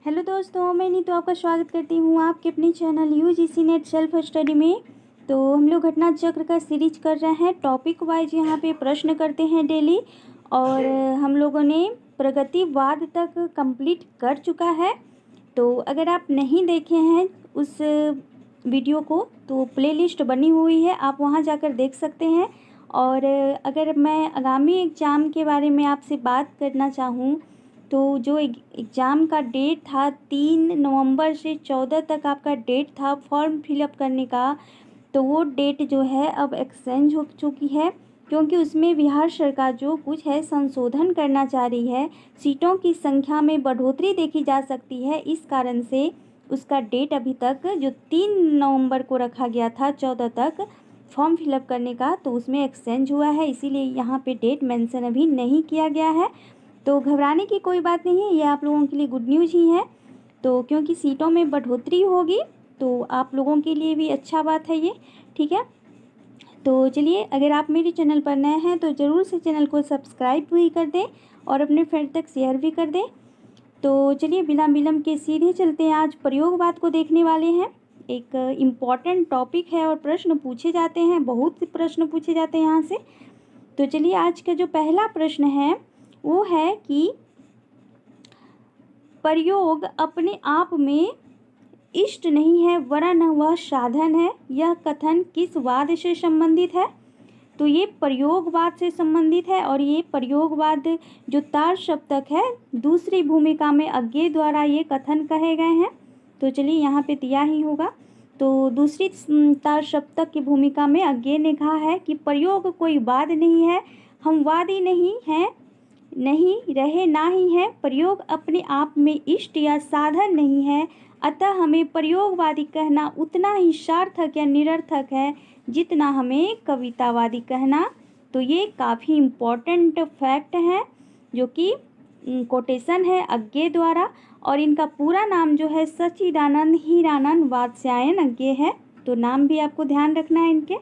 Hello दोस्तों, मैं नीतू आपका स्वागत करती हूँ आपके अपने channel UGC net self study में। तो हम लोग घटना चक्र का सीरीज कर रहे हैं, टॉपिक वाइज यहाँ पे प्रश्न करते हैं डेली। और हम लोगों ने प्रगतिवाद तक कंप्लीट कर चुका है। तो अगर आप नहीं देखे हैं उस वीडियो को तो प्लेलिस्ट बनी हुई है, आप वहाँ जाकर देख सकते हैं। और अगर मैं आगामी एग्ज़ाम के बारे में आपसे बात करना चाहूँ तो जो एग्ज़ाम का डेट था 3 नवंबर से 14 तक आपका डेट था फॉर्म फिलअप करने का, तो वो डेट जो है अब एक्सचेंज हो चुकी है, क्योंकि उसमें बिहार सरकार जो कुछ है संशोधन करना चाह रही है। सीटों की संख्या में बढ़ोतरी देखी जा सकती है, इस कारण से उसका डेट अभी तक जो 3 नवंबर को रखा गया था 14 तक फॉर्म फिलअप करने का, तो उसमें एक्सचेंज हुआ है। इसीलिए यहाँ पे डेट मेंशन अभी नहीं किया गया है। तो घबराने की कोई बात नहीं है, ये आप लोगों के लिए गुड न्यूज़ ही है। तो क्योंकि सीटों में बढ़ोतरी होगी तो आप लोगों के लिए भी अच्छा बात है ये, ठीक है। तो चलिए, अगर आप मेरे चैनल पर नए हैं तो ज़रूर से चैनल को सब्सक्राइब भी कर दें और अपने फ्रेंड तक शेयर भी कर दें। तो चलिए, बिना विलम्ब के सीधे चलते हैं, आज प्रयोगवाद को देखने वाले हैं। एक इम्पॉर्टेंट टॉपिक है और प्रश्न पूछे जाते हैं, बहुत से प्रश्न पूछे जाते हैं यहाँ से। तो चलिए, आज का जो पहला प्रश्न है वो है कि प्रयोग अपने आप में इष्ट नहीं है वरन वह साधन है, यह कथन किस वाद से संबंधित है? तो ये प्रयोगवाद से संबंधित है। और ये प्रयोगवाद जो तार सप्तक है दूसरी भूमिका में अज्ञेय द्वारा ये कथन कहे गए हैं। तो चलिए, यहाँ पे दिया ही होगा। तो दूसरी तार सप्तक की भूमिका में अज्ञेय ने कहा है कि प्रयोग कोई वाद नहीं है, हम वादी नहीं हैं, नहीं रहे ना ही है। प्रयोग अपने आप में इष्ट या साधन नहीं है, अतः हमें प्रयोगवादी कहना उतना ही सार्थक या निरर्थक है जितना हमें कवितावादी कहना। तो ये काफ़ी इम्पोर्टेंट फैक्ट है जो कि कोटेशन है अज्ञेय द्वारा। और इनका पूरा नाम जो है सच्चिदानंद हीरानंद वात्स्यायन अज्ञेय है। तो नाम भी आपको ध्यान रखना है इनके।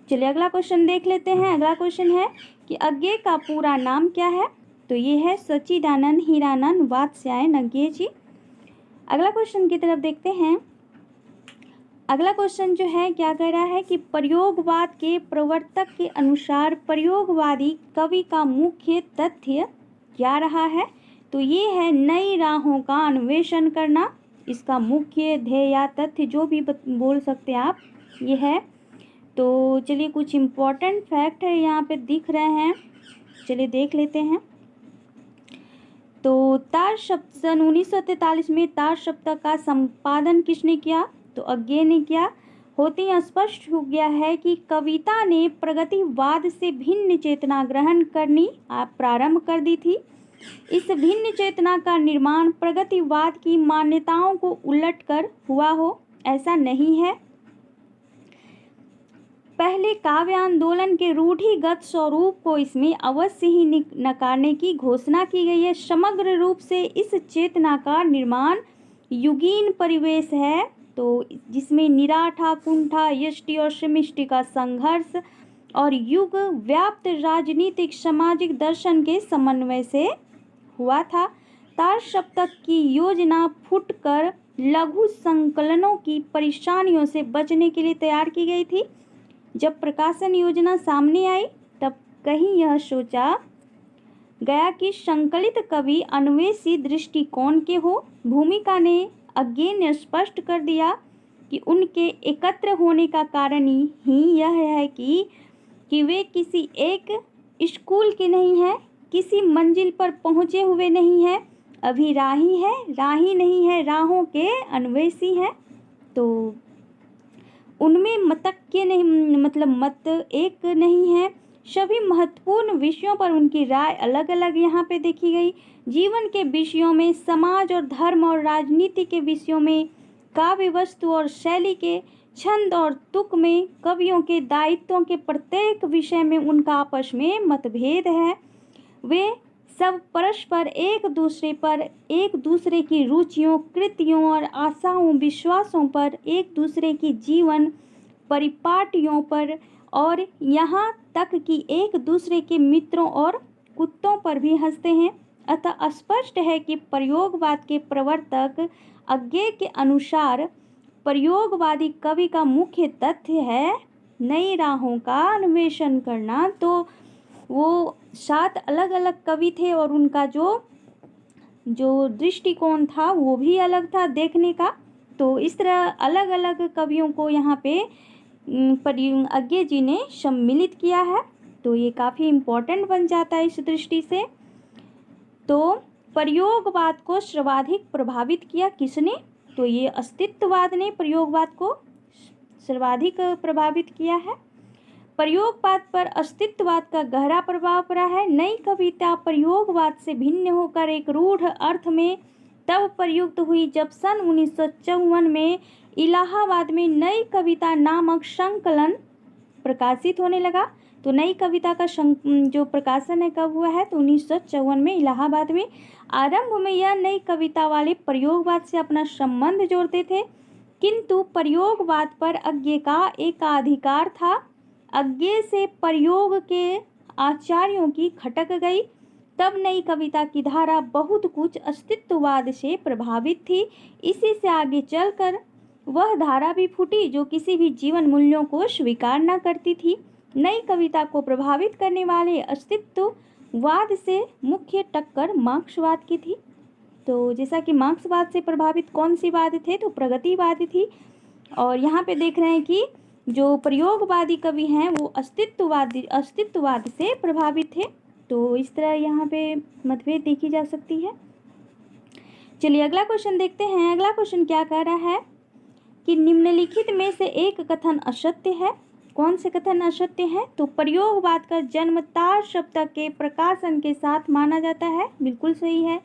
चलिए, अगला क्वेश्चन देख लेते हैं। अगला क्वेश्चन है कि अज्ञेय का पूरा नाम क्या है? तो ये है सच्चिदानंद हीरानंद वात्स्यायन अज्ञेय जी। अगला क्वेश्चन की तरफ देखते हैं। अगला क्वेश्चन जो है क्या कह रहा है कि प्रयोगवाद के प्रवर्तक के अनुसार प्रयोगवादी कवि का मुख्य तथ्य क्या रहा है? तो ये है नई राहों का अन्वेषण करना। इसका मुख्य ध्येय या तथ्य जो भी बोल सकते हैं आप, ये है। तो चलिए, कुछ इम्पोर्टेंट फैक्ट है यहाँ पे दिख रहे हैं, चलिए देख लेते हैं। तो तार सप्तक सन 1943 में तार सप्तक का संपादन किसने किया? तो अज्ञेय ने किया। होते ही स्पष्ट हो गया है कि कविता ने प्रगतिवाद से भिन्न चेतना ग्रहण करनी प्रारंभ कर दी थी। इस भिन्न चेतना का निर्माण प्रगतिवाद की मान्यताओं को उलटकर हुआ हो, ऐसा नहीं है। पहले काव्य आंदोलन के रूढ़िगत स्वरूप को इसमें अवश्य ही नकारने की घोषणा की गई है। समग्र रूप से इस चेतना का निर्माण युगीन परिवेश है, तो जिसमें निराठा, कुंठा, यष्टि और समष्टि का संघर्ष और युग व्याप्त राजनीतिक सामाजिक दर्शन के समन्वय से हुआ था। तार सप्तक की योजना फुटकर लघु संकलनों की परेशानियों से बचने के लिए तैयार की गई थी। जब प्रकाशन योजना सामने आई तब कहीं यह सोचा गया कि संकलित कवि अन्वेषी दृष्टिकोण के हो। भूमिका ने अज्ञेय ने स्पष्ट कर दिया कि उनके एकत्र होने का कारण ही यह है कि वे किसी एक स्कूल के नहीं हैं, किसी मंजिल पर पहुँचे हुए नहीं हैं, अभी राही है, राही नहीं है, राहों के अन्वेषी हैं। तो उनमें मतक्य नहीं, मतलब मत एक नहीं है। सभी महत्वपूर्ण विषयों पर उनकी राय अलग अलग यहाँ पे देखी गई। जीवन के विषयों में, समाज और धर्म और राजनीति के विषयों में, काव्य वस्तु और शैली के, छंद और तुक में, कवियों के दायित्वों के प्रत्येक विषय में उनका आपस में मतभेद है। वे सब परस्पर एक दूसरे की रुचियों, कृतियों और आशाओं, विश्वासों पर, एक दूसरे की जीवन परिपाटियों पर और यहाँ तक कि एक दूसरे के मित्रों और कुत्तों पर भी हंसते हैं। अतः स्पष्ट है कि प्रयोगवाद के प्रवर्तक अज्ञे के अनुसार प्रयोगवादी कवि का मुख्य तथ्य है नई राहों का अन्वेषण करना। तो वो 7 अलग अलग कवि थे और उनका जो दृष्टिकोण था वो भी अलग था देखने का। तो इस तरह अलग अलग कवियों को यहाँ पे अज्ञे जी ने सम्मिलित किया है। तो ये काफ़ी इम्पोर्टेंट बन जाता है इस दृष्टि से। तो प्रयोगवाद को सर्वाधिक प्रभावित किया किसने? तो ये अस्तित्ववाद ने प्रयोगवाद को सर्वाधिक प्रभावित किया है। प्रयोगवाद पर अस्तित्ववाद का गहरा प्रभाव पड़ा है। नई कविता प्रयोगवाद से भिन्न होकर एक रूढ़ अर्थ में तब प्रयुक्त हुई जब सन 1954 में इलाहाबाद में नई कविता नामक संकलन प्रकाशित होने लगा। तो नई कविता का जो प्रकाशन है कब हुआ है? तो 1954 में इलाहाबाद में। आरंभ में यह नई कविता वाले प्रयोगवाद से अपना संबंध जोड़ते थे, किंतु प्रयोगवाद पर अज्ञे का एकाधिकार था। अज्ञे से प्रयोग के आचार्यों की खटक गई। तब नई कविता की धारा बहुत कुछ अस्तित्ववाद से प्रभावित थी। इसी से आगे चलकर वह धारा भी फूटी जो किसी भी जीवन मूल्यों को स्वीकार न करती थी। नई कविता को प्रभावित करने वाले अस्तित्ववाद से मुख्य टक्कर मार्क्सवाद की थी। तो जैसा कि मार्क्सवाद से प्रभावित कौन सी वाद थे? तो प्रगतिवाद थी। और यहाँ पे देख रहे हैं कि जो प्रयोगवादी कवि हैं वो अस्तित्ववाद से प्रभावित थे। तो इस तरह यहाँ पे मतभेद देखी जा सकती है। चलिए अगला क्वेश्चन देखते हैं। अगला क्वेश्चन क्या कह रहा है कि निम्नलिखित में से एक कथन असत्य है। कौन से कथन असत्य है? तो प्रयोगवाद का जन्म तार सप्तक के प्रकाशन के साथ माना जाता है। बिल्कुल सही है।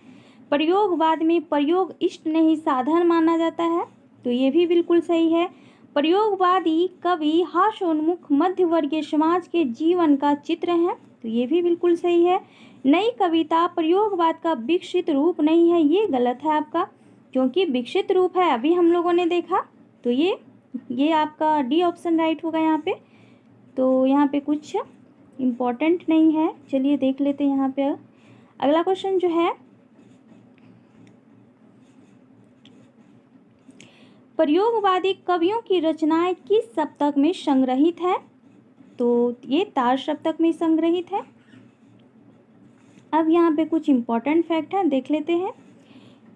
प्रयोगवाद में प्रयोग इष्ट नहीं साधन माना जाता है। तो ये भी बिल्कुल सही है। प्रयोगवादी कवि हास्योन्मुख मध्यवर्गीय समाज के जीवन का चित्र है। तो ये भी बिल्कुल सही है। नई कविता प्रयोगवाद का विकसित रूप नहीं है, ये गलत है आपका, क्योंकि विकसित रूप है अभी हम लोगों ने देखा। तो ये आपका डी ऑप्शन राइट होगा यहाँ पे। तो यहाँ पे कुछ इम्पोर्टेंट नहीं है। चलिए देख लेते हैं यहाँ पे अगला क्वेश्चन जो है, प्रयोगवादी कवियों की रचनाएं किस सप्तक में संग्रहित है? तो ये तार सप्तक में संग्रहित है। अब यहाँ पे कुछ इम्पोर्टेंट फैक्ट है, देख लेते हैं।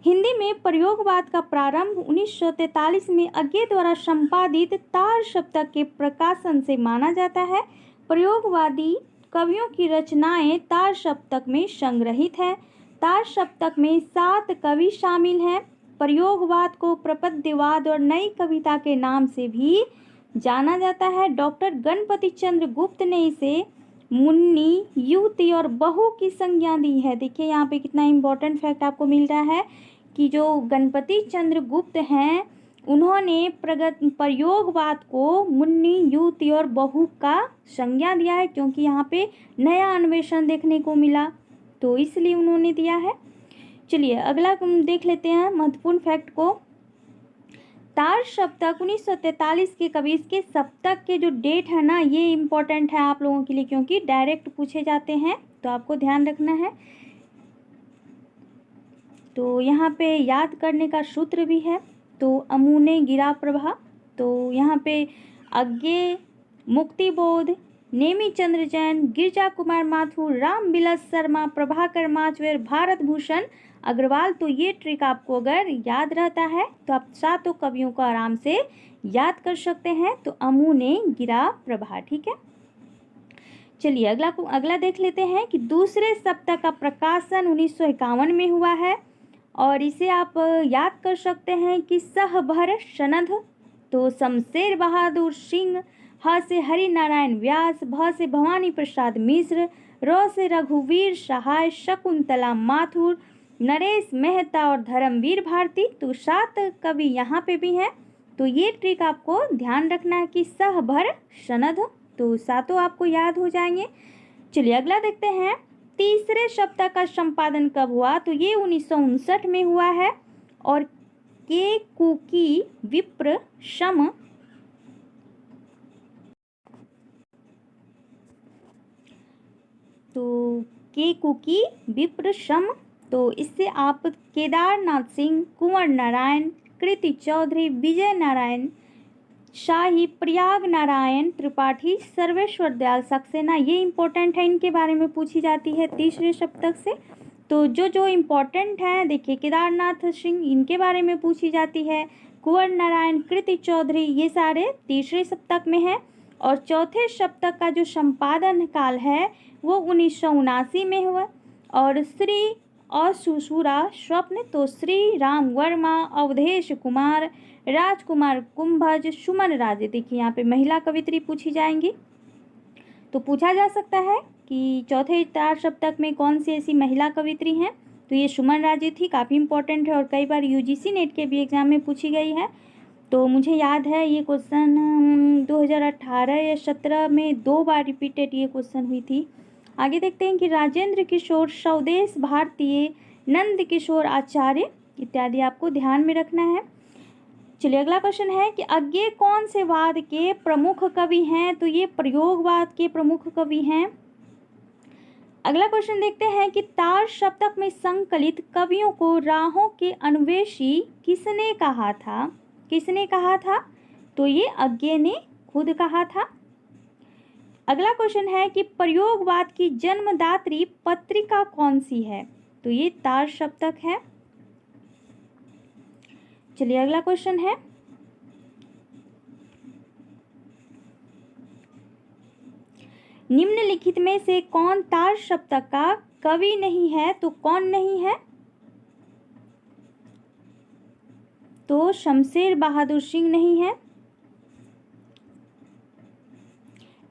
हिंदी में प्रयोगवाद का प्रारंभ 1943 में अज्ञे द्वारा संपादित तार सप्तक के प्रकाशन से माना जाता है। प्रयोगवादी कवियों की रचनाएं तार सप्तक में संग्रहित है। तार सप्तक में 7 कवि शामिल हैं। प्रयोगवाद को प्रपद्यवाद और नई कविता के नाम से भी जाना जाता है। डॉक्टर गणपति चंद्र गुप्त ने इसे मुन्नी, युवती और बहू की संज्ञा दी है। देखिए यहाँ पे कितना इम्पोर्टेंट फैक्ट आपको मिल रहा है कि जो गणपति चंद्र गुप्त हैं उन्होंने प्रयोगवाद को मुन्नी, युवती और बहू का संज्ञा दिया है, क्योंकि यहाँ पे नया अन्वेषण देखने को मिला, तो इसलिए उन्होंने दिया है। चलिए अगला देख लेते हैं महत्वपूर्ण फैक्ट को। तार सप्तक 1943 के कवि, इसके सप्तक के जो डेट है ना, ये इम्पोर्टेंट है आप लोगों के लिए, क्योंकि डायरेक्ट पूछे जाते हैं, तो आपको ध्यान रखना है। तो यहाँ पे याद करने का सूत्र भी है। तो अमूने गिरा प्रभा, तो यहाँ पे अज्ञे, मुक्तिबोध, नेमीचंद्र जैन, गिरजा कुमार माथुर, राम बिलास शर्मा, प्रभाकर माचवेर, भारत भूषण अग्रवाल। तो ये ट्रिक आपको अगर याद रहता है तो आप 7 कवियों को आराम से याद कर सकते हैं। तो अमूने गिरा प्रभा, ठीक है। चलिए अगला देख लेते हैं कि दूसरे सप्तक का प्रकाशन 1951 में हुआ है, और इसे आप याद कर सकते हैं कि सहभर सनद। तो शमशेर बहादुर सिंह, ह से हरि नारायण व्यास, भ से भवानी प्रसाद मिश्र, र से रघुवीर सहाय, शकुंतला माथुर, नरेश मेहता और धर्मवीर भारती। तो 7 कवि यहाँ पे भी हैं। तो ये ट्रिक आपको ध्यान रखना है कि सहभर सनद, तो 7 आपको याद हो जाएंगे। चलिए अगला देखते हैं। तीसरे सप्तक का संपादन कब हुआ? तो ये 1959 में हुआ है, और के कुकी विप्र सम तो के कुकी विप्र सम तो इससे आप केदारनाथ सिंह, कुंवर नारायण, कृति चौधरी, विजय नारायण शाही, प्रयाग नारायण त्रिपाठी, सर्वेश्वर दयाल सक्सेना, ये इंपॉर्टेंट है, इनके बारे में पूछी जाती है तीसरे शतक से। तो जो इम्पोर्टेंट है देखिए, केदारनाथ सिंह इनके बारे में पूछी जाती है, कुंवर नारायण, कृति चौधरी, ये सारे तीसरे शतक में है। और चौथे शतक का जो संपादन काल है वो 1979 में हुआ। और श्री असुसुरा स्वप्न, तो श्री राम वर्मा, अवधेश कुमार, राजकुमार कुंभज, सुमन राजे, देखिए यहाँ पे महिला कवित्री पूछी जाएंगी। तो पूछा जा सकता है कि चौथे तार शतक में कौन सी ऐसी महिला कवित्री हैं, तो ये सुमन राजे थी, काफ़ी इंपॉर्टेंट है और कई बार यूजीसी नेट के भी एग्जाम में पूछी गई है। तो मुझे याद है ये क्वेश्चन 2018 या 17 में 2 बार रिपीटेड ये क्वेश्चन हुई थी। आगे देखते हैं कि राजेंद्र किशोर, स्वदेश भारतीय, नंद किशोर आचार्य इत्यादि आपको ध्यान में रखना है। चलिए अगला क्वेश्चन है कि अज्ञेय कौन से वाद के प्रमुख कवि हैं, तो ये प्रयोगवाद के प्रमुख कवि हैं। अगला क्वेश्चन देखते हैं कि तार शतक में संकलित कवियों को राहों के अन्वेषी किसने कहा था, किसने कहा था, तो ये अज्ञेय ने खुद कहा था। अगला क्वेश्चन है कि प्रयोगवाद की जन्मदात्री पत्रिका कौन सी है, तो ये तार शतक है। चलिए अगला क्वेश्चन है निम्नलिखित में से कौन तार शतक का कवि नहीं है, तो कौन नहीं है, तो शमशेर बहादुर सिंह नहीं है।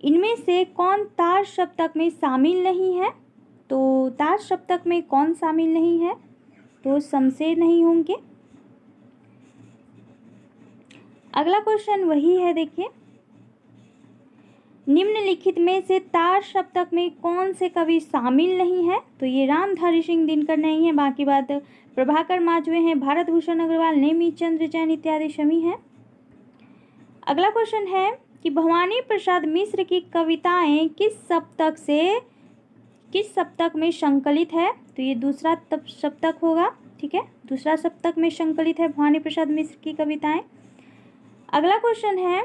इनमें से कौन तार शतक में शामिल नहीं है, तो तार शतक में कौन शामिल नहीं है, तो शमशेर नहीं होंगे। अगला क्वेश्चन वही है, देखिए निम्नलिखित में से तार शतक में कौन से कवि शामिल नहीं है, तो ये रामधारी सिंह दिनकर नहीं है, बाकी बात प्रभाकर माजवे हैं, भारत भूषण अग्रवाल, नेमी चंद्र जैन इत्यादि सभी हैं। अगला क्वेश्चन है कि भवानी प्रसाद मिश्र की कविताएं किस शतक में संकलित है, तो ये दूसरा शतक होगा, ठीक है, दूसरा शतक में संकलित है भवानी प्रसाद मिश्र की कविताएं। अगला क्वेश्चन है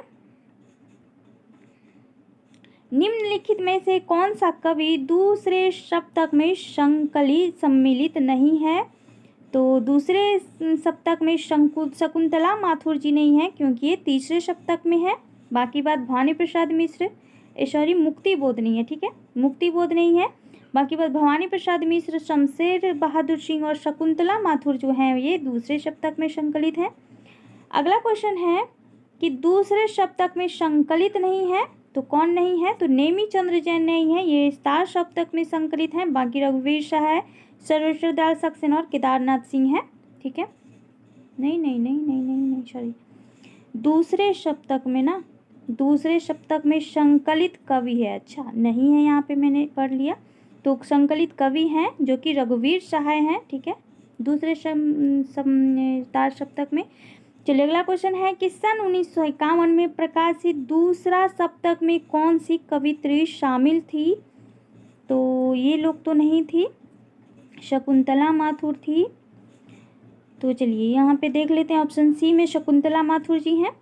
निम्नलिखित में से कौन सा कवि दूसरे शतक में सम्मिलित नहीं है, तो दूसरे शतक में शकुंतला माथुर जी नहीं है, क्योंकि ये तीसरे शतक में है। बाकी बात भवानी प्रसाद मिश्र, सॉरी मुक्तिबोध नहीं है, ठीक है, मुक्तिबोध नहीं है। बाकी बात भवानी प्रसाद मिश्र, शमशेर बहादुर सिंह और शकुंतला माथुर जो हैं ये दूसरे शतक में संकलित हैं। अगला क्वेश्चन है कि दूसरे शतक में संकलित नहीं है, तो कौन नहीं है, तो नेमी चंद्र जैन नहीं है, ये तार शतक में संकलित हैं। बाकी रघुवीर शाह है, सर्वेश्वर दयाल सक्सेना और केदारनाथ सिंह है, ठीक है, नहीं सॉरी, दूसरे शतक में ना, दूसरे शतक में संकलित कवि है, अच्छा नहीं है, यहाँ पे मैंने पढ़ लिया, तो संकलित कवि हैं जो कि रघुवीर शाह हैं, ठीक है, दूसरे तार शतक में। चलिए अगला क्वेश्चन है कि सन 1951 में प्रकाशित दूसरा शतक में कौन सी कवित्री शामिल थी, तो ये लोग तो नहीं थी, शकुंतला माथुर थी। तो चलिए यहाँ पे देख लेते हैं, ऑप्शन सी में शकुंतला माथुर जी हैं।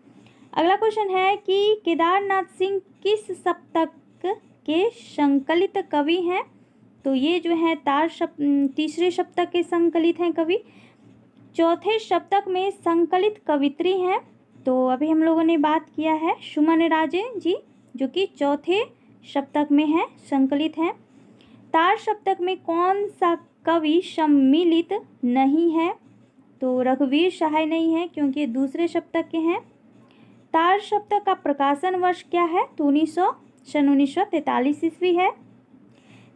अगला क्वेश्चन है कि केदारनाथ सिंह किस शतक के संकलित कवि हैं, तो ये जो है तीसरे शतक के संकलित हैं कवि। चौथे शतक में संकलित कवित्री हैं, तो अभी हम लोगों ने बात किया है सुमन राजे जी, जो कि चौथे शतक में है, संकलित हैं। तार शतक में कौन सा कवि सम्मिलित नहीं है, तो रघुवीर शाह नहीं है, क्योंकि दूसरे शतक के हैं। तार शतक का प्रकाशन वर्ष क्या है, तो सन 1943 ईस्वी है।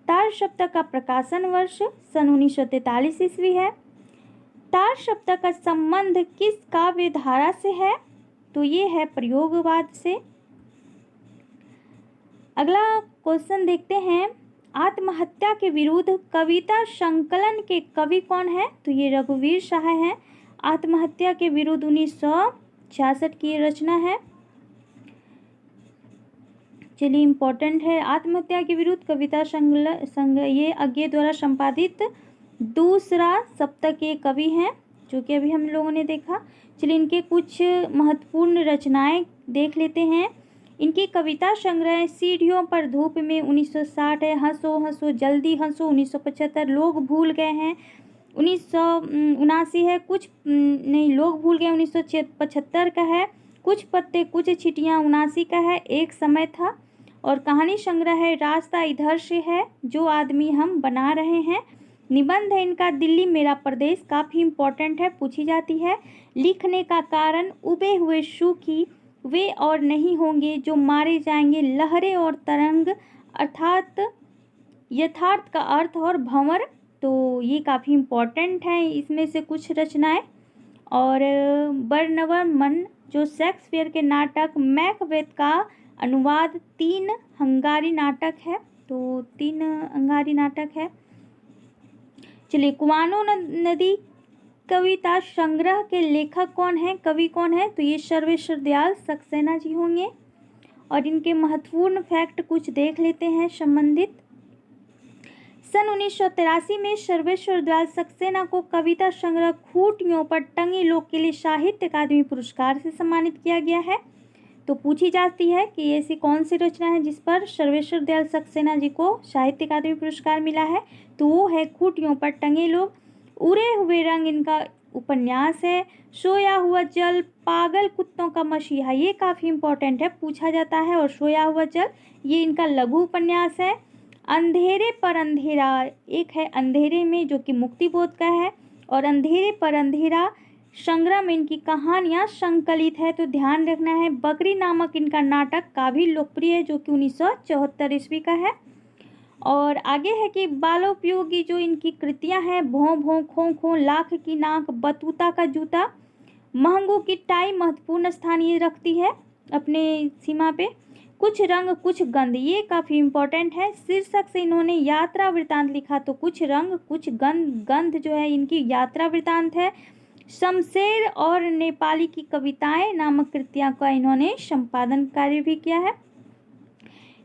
तार शतक का प्रकाशन वर्ष सन 1943 ईस्वी है। तार शतक का संबंध किस काव्य धारा से है, तो ये है प्रयोगवाद से। अगला क्वेश्चन देखते हैं, आत्महत्या के विरुद्ध कविता संकलन के कवि कौन है, तो ये रघुवीर शाह हैं। आत्महत्या के विरुद्ध 1966 की रचना है। चलिए इम्पोर्टेंट है, आत्महत्या के विरुद्ध कविता संग ये अज्ञेय द्वारा संपादित दूसरा सप्तक के कवि हैं, जो कि अभी हम लोगों ने देखा। चलिए इनके कुछ महत्वपूर्ण रचनाएं देख लेते हैं। इनकी कविता संग्रह सीढ़ियों पर धूप में 1960 है, हंसो हंसो जल्दी हंसो 1975, लोग भूल गए हैं 1979 है, कुछ नहीं लोग भूल गए 1975 का है, कुछ पत्ते कुछ चिटियाँ 79 का है, एक समय था। और कहानी संग्रह है रास्ता इधर से है, जो आदमी हम बना रहे हैं। निबंध है इनका दिल्ली मेरा प्रदेश, काफ़ी इम्पोर्टेंट है, पूछी जाती है। लिखने का कारण उबे हुए सूखी वे और नहीं होंगे जो मारे जाएंगे, लहरें और तरंग अर्थात यथार्थ का अर्थ और भंवर। तो ये काफ़ी इम्पोर्टेंट है इसमें से कुछ रचनाएं। और बर्नवर्मन जो शेक्सपियर के नाटक मैकबेथ का अनुवाद 3 हंगारी नाटक है, तो 3 हंगारी नाटक है। चलिए कुआनो नदी कविता संग्रह के लेखक कौन है, कवि कौन है, तो ये सर्वेश्वर दयाल सक्सेना जी होंगे। और इनके महत्वपूर्ण फैक्ट कुछ देख लेते हैं संबंधित। सन 1983 में सर्वेश्वर दयाल सक्सेना को कविता संग्रह खूंटियों पर टंगे लोग के लिए साहित्य अकादमी पुरस्कार से सम्मानित किया गया है। तो पूछी जाती है कि ऐसी कौन सी रचना है जिस पर सर्वेश्वर दयाल सक्सेना जी को साहित्य अकादमी पुरस्कार मिला है, तो वो है खूंटियों पर टंगे लोग। उड़े हुए रंग इनका उपन्यास है। सोया हुआ जल पागल कुत्तों का मसीहा, ये काफ़ी इम्पोर्टेंट है, पूछा जाता है। और सोया हुआ जल ये इनका लघु उपन्यास है। अंधेरे पर अंधेरा एक है अंधेरे में, जो कि मुक्तिबोध का है। और अंधेरे पर अंधेरा संग्रह में इनकी कहानियाँ संकलित है, तो ध्यान रखना है। बकरी नामक इनका नाटक काफ़ी लोकप्रिय है, जो कि 1974 ईस्वी का है। और आगे है कि बालोपयोगी जो इनकी कृतियां हैं, भों भों खो खो, लाख की नाक, बतूता का जूता, महंगू की टाई महत्वपूर्ण स्थान ये रखती है अपने सीमा पे। कुछ रंग कुछ गंध ये काफ़ी इम्पोर्टेंट है। शीर्षक से इन्होंने यात्रा वृतांत लिखा, तो कुछ रंग कुछ गंध जो है इनकी यात्रा वृतांत है। शमशेर और नेपाली की कविताएं नामक कृतियां का इन्होंने संपादन कार्य भी किया है।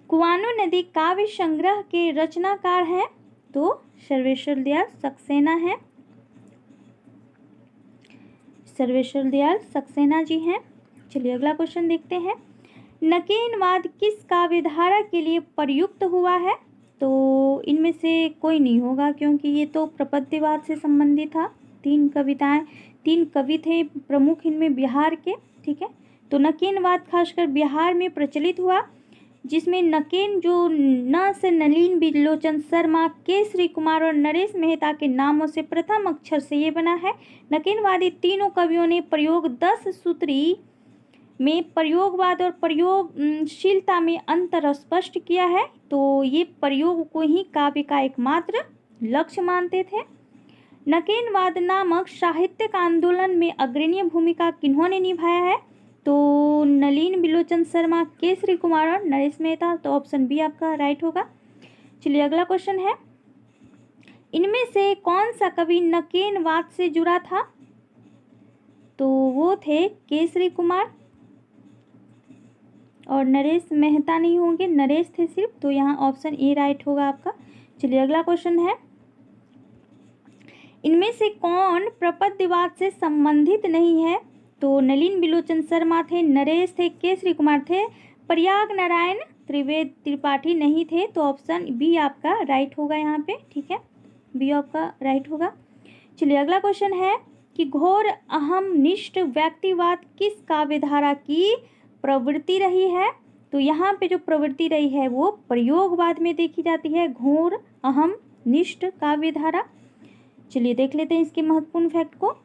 कुआनो नदी काव्य संग्रह के रचनाकार हैं, तो सर्वेश्वर दयाल सक्सेना हैं, सर्वेश्वर दयाल सक्सेना जी हैं। चलिए अगला क्वेश्चन देखते हैं। नकेनवाद किस काव्यधारा के लिए प्रयुक्त हुआ है, तो इनमें से कोई नहीं होगा, क्योंकि ये तो प्रपद्यवाद से संबंधित था। 3 कविताएं 3 कवि थे प्रमुख इनमें बिहार के, ठीक है। तो नकेनवाद खासकर बिहार में प्रचलित हुआ, जिसमें नकेन जो न से नलिन बिलोचन शर्मा, केसरी कुमार और नरेश मेहता के नामों से प्रथम अक्षर से ये बना है। नकेनवादी तीनों कवियों ने प्रयोग 10 सूत्री में प्रयोगवाद और प्रयोगशीलता में अंतर स्पष्ट किया है, तो ये प्रयोग को ही काव्य का एकमात्र लक्ष्य मानते थे। नकेनवाद नामक साहित्यिक आंदोलन में अग्रणी भूमिका किन्होंने निभाया है, तो नलिन बिलोचन शर्मा, केसरी कुमार और नरेश मेहता, तो ऑप्शन बी आपका राइट होगा। चलिए अगला क्वेश्चन है। इनमें से कौन सा कवि नकेनवाद से जुड़ा था, तो वो थे केसरी कुमार और नरेश मेहता नहीं होंगे, नरेश थे सिर्फ, तो यहाँ ऑप्शन ए राइट होगा आपका। चलिए अगला क्वेश्चन है। इनमें से कौन प्रपद्यवाद से संबंधित नहीं है, तो नलिन बिलोचन शर्मा थे, नरेश थे, केसरी कुमार थे, प्रयाग नारायण त्रिपाठी नहीं थे, तो ऑप्शन बी आपका राइट होगा यहाँ पे, ठीक है, बी आपका राइट होगा। चलिए अगला क्वेश्चन है कि घोर अहमनिष्ठ व्यक्तिवाद किस काव्यधारा की प्रवृत्ति रही है, तो यहाँ पे जो प्रवृत्ति रही है वो प्रयोगवाद में देखी जाती है, घोर अहमनिष्ठ काव्यधारा। चलिए देख लेते हैं इसके महत्वपूर्ण फैक्ट को।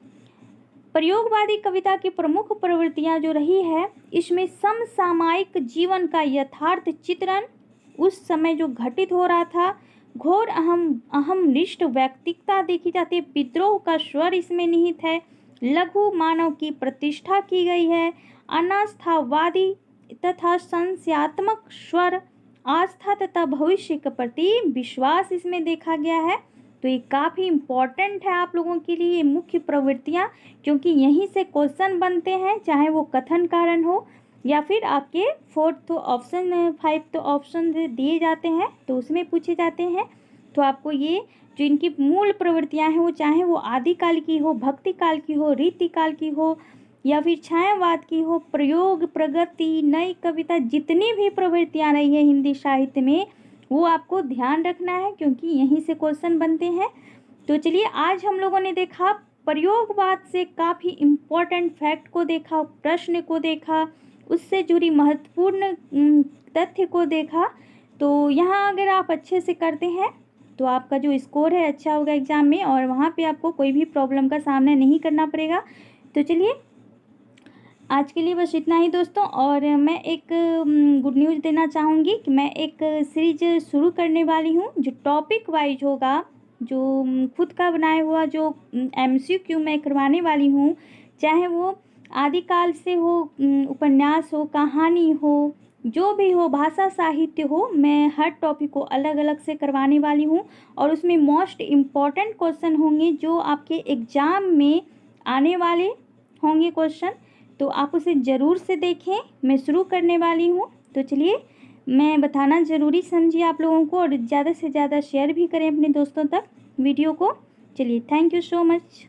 प्रयोगवादी कविता की प्रमुख प्रवृत्तियां जो रही है, इसमें समसामयिक जीवन का यथार्थ चित्रण, उस समय जो घटित हो रहा था, घोर अहमनिष्ठ व्यक्तिकता देखी जाती है, विद्रोह का स्वर इसमें निहित है, लघु मानव की प्रतिष्ठा की गई है, अनास्थावादी तथा संशयात्मक स्वर, आस्था तथा भविष्य के प्रति विश्वास इसमें देखा गया है। तो ये काफ़ी इम्पॉर्टेंट है आप लोगों के लिए मुख्य प्रवृत्तियाँ, क्योंकि यहीं से क्वेश्चन बनते हैं, चाहे वो कथन कारण हो या फिर आपके 4th ऑप्शन 5th ऑप्शन दिए जाते हैं तो उसमें पूछे जाते हैं। तो आपको ये जो इनकी मूल प्रवृत्तियां हैं वो चाहे वो आदिकाल की हो, भक्ति काल की हो, रीतिकाल की हो या फिर छायावाद की हो, प्रयोग, प्रगति, नई कविता, जितनी भी प्रवृत्तियां रही है हिंदी साहित्य में वो आपको ध्यान रखना है क्योंकि यहीं से क्वेश्चन बनते हैं। तो चलिए आज हम लोगों ने देखा प्रयोगवाद से काफ़ी इम्पोर्टेंट फैक्ट को देखा, प्रश्न को देखा, उससे जुड़ी महत्वपूर्ण तथ्य को देखा। तो यहाँ अगर आप अच्छे से करते हैं तो आपका जो स्कोर है अच्छा होगा एग्ज़ाम में और वहाँ पे आपको कोई भी प्रॉब्लम का सामना नहीं करना पड़ेगा। तो चलिए आज के लिए बस इतना ही दोस्तों। और मैं एक गुड न्यूज़ देना चाहूँगी कि मैं एक सीरीज शुरू करने वाली हूँ जो टॉपिक वाइज होगा, जो खुद का बनाया हुआ जो MCQ मैं करवाने वाली हूँ, चाहे वो आदिकाल से हो, उपन्यास हो, कहानी हो, जो भी हो, भाषा साहित्य हो, मैं हर टॉपिक को अलग अलग से करवाने वाली हूँ और उसमें मोस्ट इम्पॉर्टेंट क्वेश्चन होंगे जो आपके एग्ज़ाम में आने वाले होंगे क्वेश्चन। तो आप उसे ज़रूर से देखें, मैं शुरू करने वाली हूँ। तो चलिए मैं बताना ज़रूरी समझी आप लोगों को और ज़्यादा से ज़्यादा शेयर भी करें अपने दोस्तों तक वीडियो को। चलिए थैंक यू सो मच।